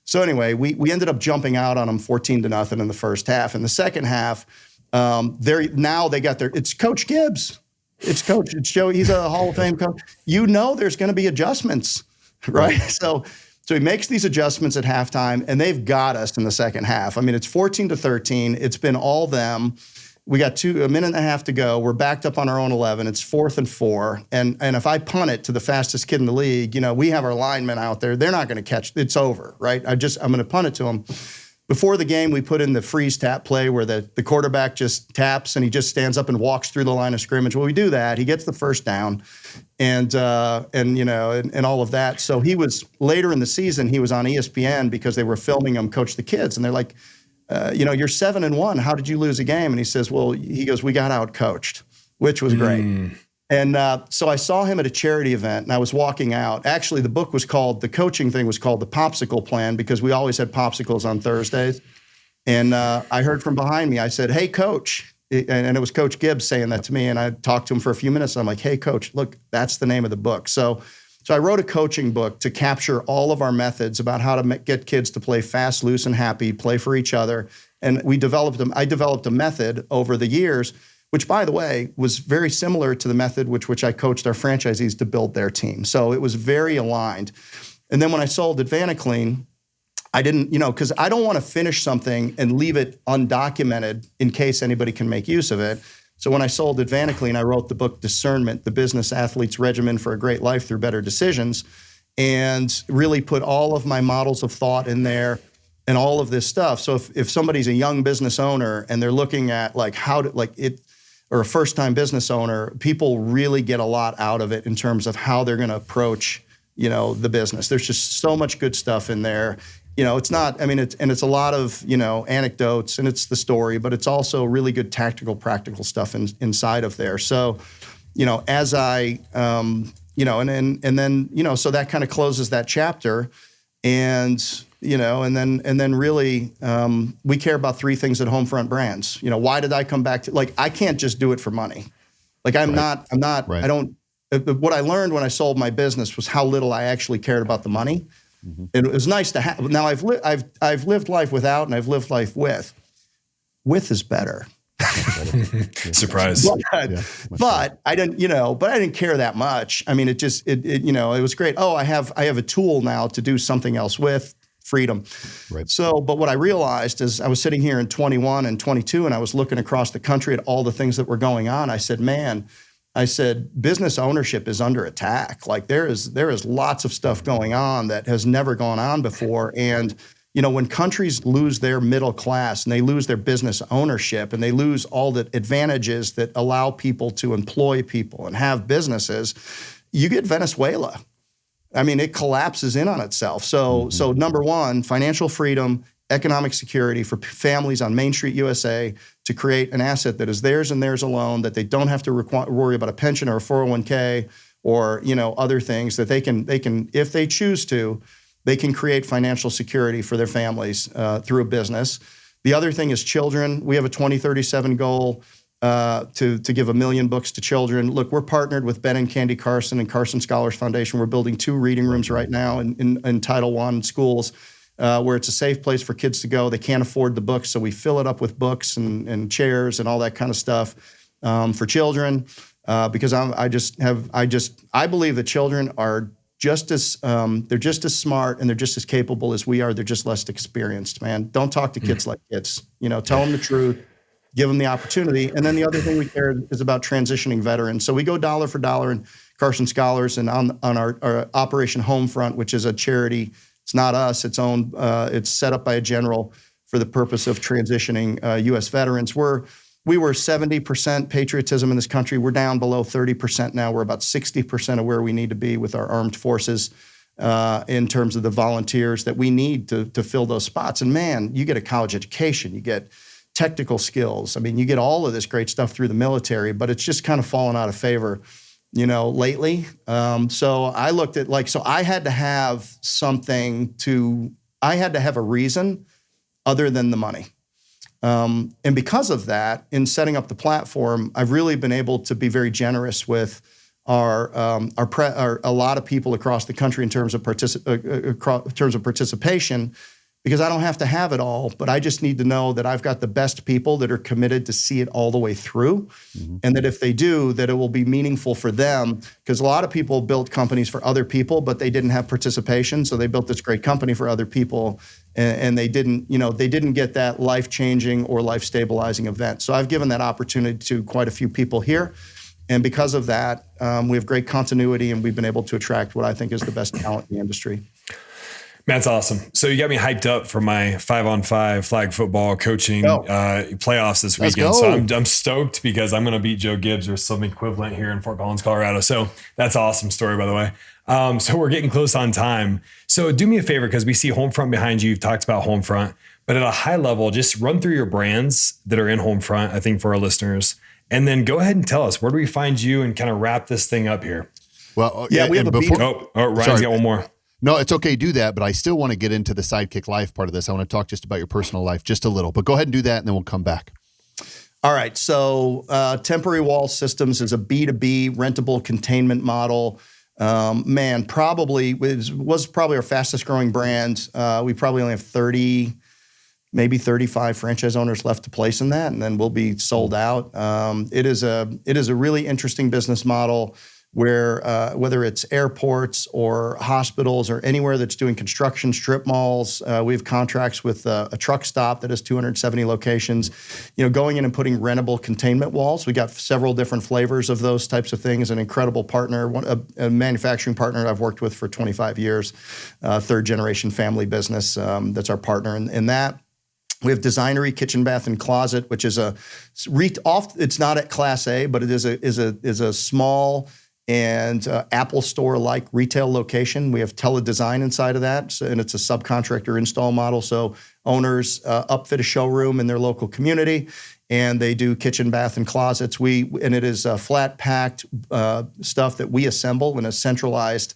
so anyway, we ended up jumping out on them 14-0 in the first half. In the second half, it's Coach Gibbs. It's Joe. He's a Hall of Fame coach. There's going to be adjustments, right? So he makes these adjustments at halftime, and they've got us in the second half. I mean, it's 14-13. It's been all them. We got a minute and a half to go. We're backed up on our own 11. It's 4th and 4. And if I punt it to the fastest kid in the league, we have our linemen out there. They're not going to catch. It's over, right? I'm going to punt it to them. Before the game, we put in the freeze tap play where the quarterback just taps and he just stands up and walks through the line of scrimmage. Well, we do that. He gets the first down and all of that. So he was later in the season, he was on ESPN because they were filming him coach the kids. And they're like, you're 7-1. How did you lose a game? And he says, we got out coached, which was great. And so I saw him at a charity event and I was walking out. Actually, the coaching thing was called The Popsicle Plan because we always had popsicles on Thursdays. And I heard from behind me, I said, "Hey, Coach." And it was Coach Gibbs saying that to me. And I talked to him for a few minutes. And I'm like, "Hey, Coach, look, that's the name of the book." So I wrote a coaching book to capture all of our methods about how to get kids to play fast, loose, and happy, play for each other. And I developed a method over the years, which, by the way, was very similar to the method which I coached our franchisees to build their team. So it was very aligned. And then when I sold Advanclean, I didn't, because I don't want to finish something and leave it undocumented in case anybody can make use of it. So when I sold Advanclean, I wrote the book Discernment, the Business Athlete's Regimen for a Great Life Through Better Decisions, and really put all of my models of thought in there and all of this stuff. So if somebody's a young business owner and they're looking at or a first-time business owner, people really get a lot out of it in terms of how they're going to approach, the business. There's just so much good stuff in there. It's not, it's a lot of, anecdotes and it's the story, but it's also really good tactical, practical stuff inside of there. So, as I, and then, so that kind of closes that chapter and, and then really, we care about three things at Homefront Brands. Why did I come back to, I can't just do it for money. What I learned when I sold my business was how little I actually cared about the money. Mm-hmm. And it was nice to have. Now I've lived life without, and I've lived life with. With is better. Surprise. But I didn't care that much. I mean, it was great. Oh, I have a tool now to do something else with. Freedom. Right. So, but what I realized is I was sitting here in 21 and 22, and I was looking across the country at all the things that were going on. I said, business ownership is under attack. There is lots of stuff going on that has never gone on before. And, when countries lose their middle class and they lose their business ownership and they lose all the advantages that allow people to employ people and have businesses, you get Venezuela. I mean, it collapses in on itself. So number one, financial freedom, economic security for families on Main Street, USA, to create an asset that is theirs and theirs alone, that they don't have to worry about a pension or a 401k or, other things, that they can, if they choose to, they can create financial security for their families through a business. The other thing is children. We have a 2037 goal to give 1 million books to children. Look, we're partnered with Ben and Candy Carson and Carson Scholars Foundation. We're building 2 reading rooms right now in Title I schools where it's a safe place for kids to go. They can't afford the books, so we fill it up with books and chairs and all that kind of stuff for children. Because I believe that children are just as they're just as smart and they're just as capable as we are. They're just less experienced, man. Don't talk to kids like kids. Tell them the truth. Give them the opportunity. And then the other thing we care is about transitioning veterans. So we go dollar for dollar in Carson Scholars and on our Operation Homefront, which is a charity. It's not us. It's owned. It's set up by a general for the purpose of transitioning U.S. veterans. We were 70% patriotism in this country. We're down below 30% now. We're about 60% of where we need to be with our armed forces in terms of the volunteers that we need to fill those spots. And man, you get a college education. You get technical skills. I mean, you get all of this great stuff through the military, but it's just kind of fallen out of favor, lately. So I looked at I had to have I had to have a reason other than the money. And because of that, in setting up the platform, I've really been able to be very generous with a lot of people across the country in terms of participation, because I don't have to have it all, but I just need to know that I've got the best people that are committed to see it all the way through. And that if they do, that it will be meaningful for them, because a lot of people built companies for other people, but they didn't have participation. So they built this great company for other people and they didn't get that life-changing or life-stabilizing event. So I've given that opportunity to quite a few people here. And because of that, we have great continuity and we've been able to attract what I think is the best talent in the industry. That's awesome. So you got me hyped up for my 5-on-5 flag football coaching playoffs this weekend. So I'm stoked because I'm going to beat Joe Gibbs or something equivalent here in Fort Collins, Colorado. So that's an awesome story, by the way. So we're getting close on time. So do me a favor, because we see Homefront behind you. You've talked about Homefront, but at a high level, just run through your brands that are in Homefront, I think, for our listeners. And then go ahead and tell us, where do we find you, and kind of wrap this thing up here? Well, yeah, we have Ryan's got one more. No, it's okay. Do that. But I still want to get into the Sidekick Life part of this. I want to talk just about your personal life just a little, but go ahead and do that. And then we'll come back. All right. So Temporary Wall Systems is a B2B rentable containment model. Probably was probably our fastest growing brand. We probably only have 30, maybe 35 franchise owners left to place in that, and then we'll be sold out. It is a really interesting business model where whether it's airports or hospitals or anywhere that's doing construction, strip malls, we have contracts with a truck stop that has 270 locations, going in and putting rentable containment walls. We got several different flavors of those types of things. An incredible partner, a manufacturing partner I've worked with for 25 years, third generation family business. That's our partner in that. We have Designery Kitchen, Bath, and Closet, which is it's not at Class A, but it is a small and Apple Store-like retail location. We have teledesign inside of that, and it's a subcontractor install model. So owners upfit a showroom in their local community, and they do kitchen, bath, and closets. And it is flat-packed stuff that we assemble in a centralized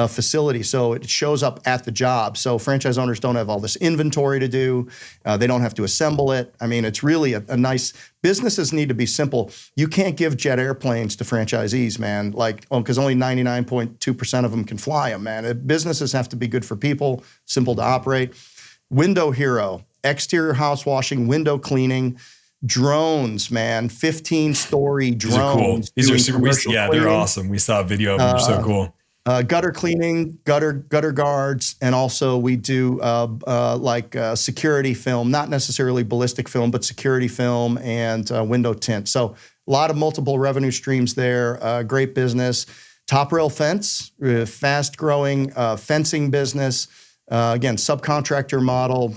facility. So it shows up at the job. So franchise owners don't have all this inventory to do. They don't have to assemble it. I mean, it's really a nice, businesses need to be simple. You can't give jet airplanes to franchisees, man, because only 99.2% of them can fly them, man. Businesses have to be good for people, simple to operate. Window Hero, exterior house washing, window cleaning, drones, man, 15-story drones. These are super cool. Yeah, they're awesome. We saw a video of them. They're so cool. Gutter cleaning, gutter guards, and also we do security film, not necessarily ballistic film, but security film and window tint. So a lot of multiple revenue streams there. Great business. Top Rail Fence, fast growing fencing business. Again, subcontractor model.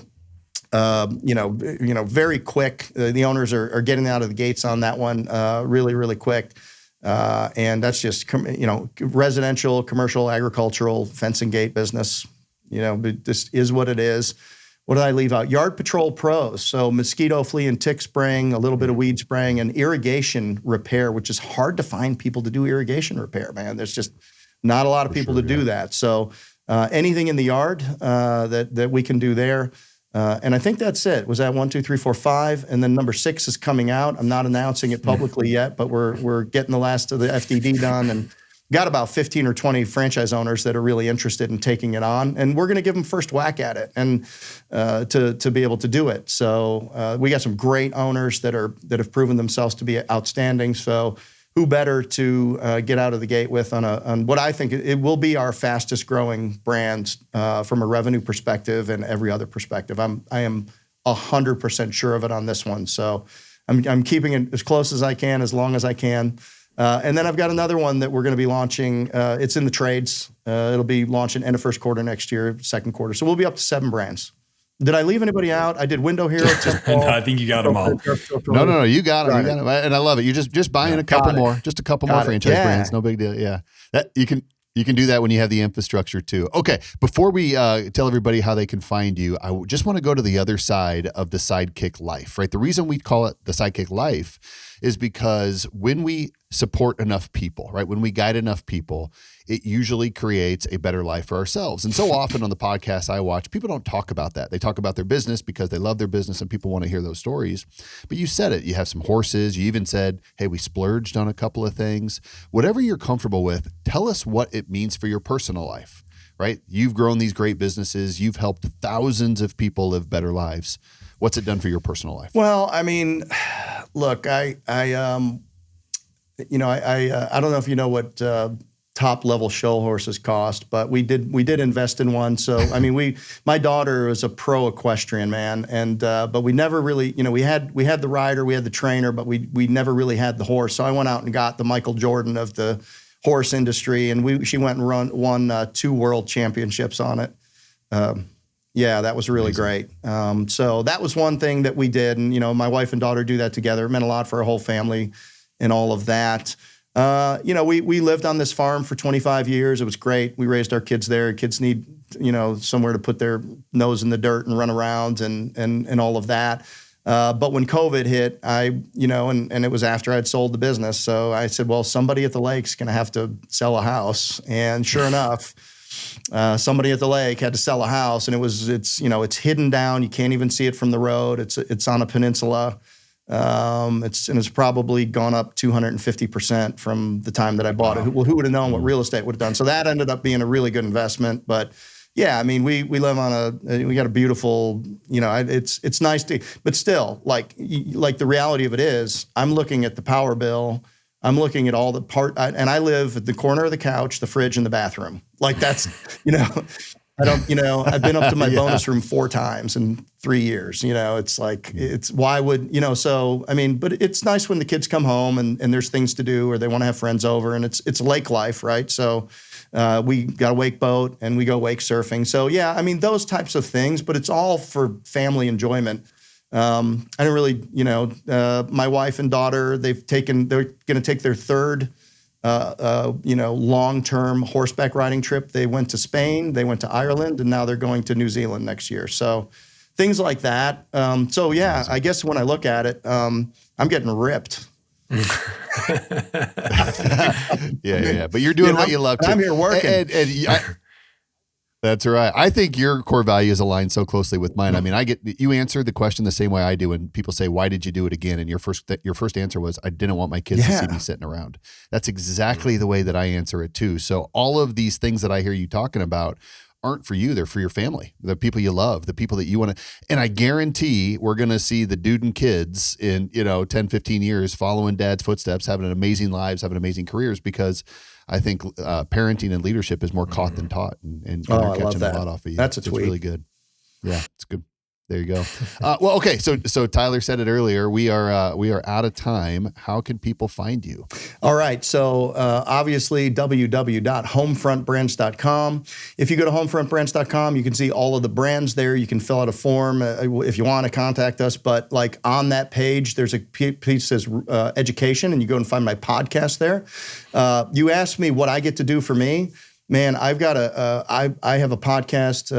Very quick. The owners are getting out of the gates on that one really, really quick. And that's just, residential, commercial, agricultural, fence and gate business. This is what it is. What did I leave out? Yard patrol pros. So mosquito, flea, and tick spraying, a little bit of weed spraying, and irrigation repair, which is hard to find people to do irrigation repair, man. There's just not a lot of people to do that. So anything in the yard that we can do there. And I think that's it. Was that 1, 2, 3, 4, 5? And then number 6 is coming out. I'm not announcing it publicly yet, but we're getting the last of the FDD done, and got about 15 or 20 franchise owners that are really interested in taking it on. And we're going to give them first whack at it and to be able to do it. So we got some great owners that have proven themselves to be outstanding. So who better to get out of the gate with on what I think it will be our fastest growing brand from a revenue perspective and every other perspective. I am 100% sure of it on this one. So I'm keeping it as close as I can, as long as I can. And then I've got another one that we're going to be launching. It's in the trades. It'll be launching end of first quarter next year, second quarter. So we'll be up to 7 brands. Did I leave anybody out? I did Window Hero. No, I think you got them all. No, you got them. Right. You got them. And I love it. You just buying a couple more, just a couple more franchise brands. No big deal. Yeah, that you can do that when you have the infrastructure too. Okay, before we tell everybody how they can find you, I just want to go to the other side of the Sidekick Life, right? The reason we call it the Sidekick Life is because when we support enough people, right? When we guide enough people, it usually creates a better life for ourselves. And so often on the podcasts I watch, people don't talk about that. They talk about their business because they love their business and people want to hear those stories. But you said it. You have some horses. You even said, hey, we splurged on a couple of things. Whatever you're comfortable with, tell us what it means for your personal life, right? You've grown these great businesses. You've helped thousands of people live better lives. What's it done for your personal life? Well, I mean, look, I don't know if you know what top level show horses cost, but we did invest in one. So I mean, my daughter is a pro equestrian, man, and but we never really, we had the rider, we had the trainer, but we never really had the horse. So I went out and got the Michael Jordan of the horse industry, and she went and won 2 world championships on it. Yeah, that was really great. So that was one thing that we did. And, my wife and daughter do that together. It meant a lot for our whole family and all of that. We lived on this farm for 25 years. It was great. We raised our kids there. Kids need, somewhere to put their nose in the dirt and run around and all of that. But when COVID hit, and it was after I'd sold the business. So I said, well, somebody at the lake's going to have to sell a house. And sure enough, somebody at the lake had to sell a house, and it's hidden down. You can't even see it from the road. It's on a peninsula. It's probably gone up 250% from the time that I bought it. Well, who would have known what real estate would have done? So that ended up being a really good investment. But yeah, I mean, we live on we got a beautiful, it's nice to, but still, like the reality of it is, I'm looking at the power bill. I'm looking at all the and I live at the corner of the couch, the fridge, and the bathroom. Like that's, I've been up to my bonus room 4 times in 3 years. It's like, why would, so, I mean, but it's nice when the kids come home and there's things to do, or they want to have friends over, and it's lake life, right? So we got a wake boat and we go wake surfing. So yeah, I mean, those types of things, but it's all for family enjoyment. I don't really, my wife and daughter, they're going to take their 3rd, long-term horseback riding trip. They went to Spain, they went to Ireland, and now they're going to New Zealand next year. So things like that. So yeah, I guess when I look at it, I'm getting ripped. Yeah. But you're doing what you love to. I'm here working. That's right. I think your core values align so closely with mine. I mean, you answer the question the same way I do when people say, why did you do it again? And your first answer was, I didn't want my kids to see me sitting around. That's exactly the way that I answer it too. So all of these things that I hear you talking about aren't for you. They're for your family, the people you love, the people that you want to, and I guarantee we're going to see the Dudan kids in, 10, 15 years following dad's footsteps, having amazing lives, having amazing careers, because I think parenting and leadership is more caught than taught, and they're catching a lot off of you. That's a tweet. It's really good. Yeah, it's good. There you go. Well, okay. So Tyler said it earlier. We are out of time. How can people find you? All right. So obviously www.homefrontbrands.com. If you go to homefrontbrands.com, you can see all of the brands there. You can fill out a form if you want to contact us. But like on that page, there's a piece that says education, and you go and find my podcast there. You asked me what I get to do for me. Man, I've got I have a podcast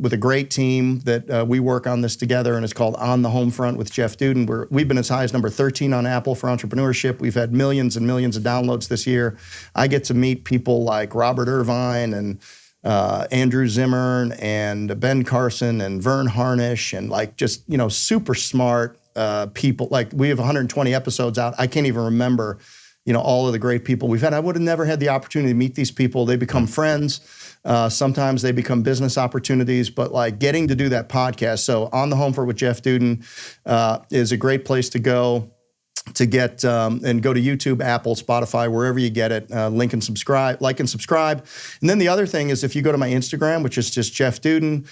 with a great team that we work on this together, and it's called On the Homefront with Jeff Dudan. We've been as high as number 13 on Apple for entrepreneurship. We've had millions and millions of downloads this year. I get to meet people like Robert Irvine and Andrew Zimmern and Ben Carson and Vern Harnish and like just, super smart people. Like we have 120 episodes out. I can't even remember all of the great people we've had. I would have never had the opportunity to meet these people. They become friends. Sometimes they become business opportunities, but like getting to do that podcast. So On the Homefront with Jeff Dudan is a great place to go to get, and go to YouTube, Apple, Spotify, wherever you get it, like and subscribe. And then the other thing is if you go to my Instagram, which is just Jeff Dudan,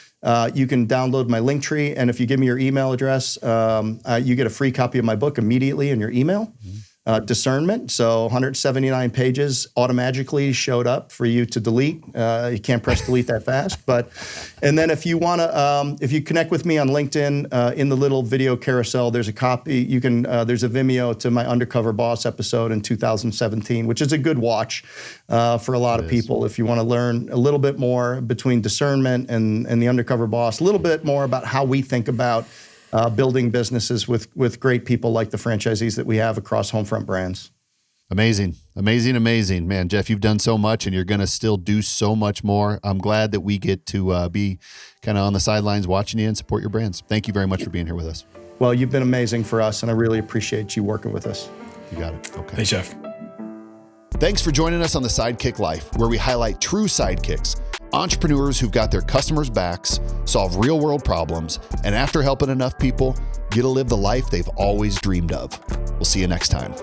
you can download my link tree. And if you give me your email address, you get a free copy of my book immediately in your email. Mm-hmm. Discernment. So 179 pages automatically showed up for you to delete. You can't press delete that fast. And then if you want to, if you connect with me on LinkedIn, in the little video carousel, there's a copy. You can, there's a Vimeo to my Undercover Boss episode in 2017, which is a good watch for a lot of people. If you want to learn a little bit more between discernment and the Undercover Boss, a little bit more about how we think about building businesses with great people like the franchisees that we have across Homefront Brands. Amazing. Man, Jeff, you've done so much and you're going to still do so much more. I'm glad that we get to be kind of on the sidelines watching you and support your brands. Thank you very much for being here with us. Well, you've been amazing for us, and I really appreciate you working with us. You got it. Okay. Hey, Jeff. Thanks for joining us on the Sidekick Life, where we highlight true sidekicks, entrepreneurs who've got their customers' backs, solve real-world problems, and after helping enough people, get to live the life they've always dreamed of. We'll see you next time.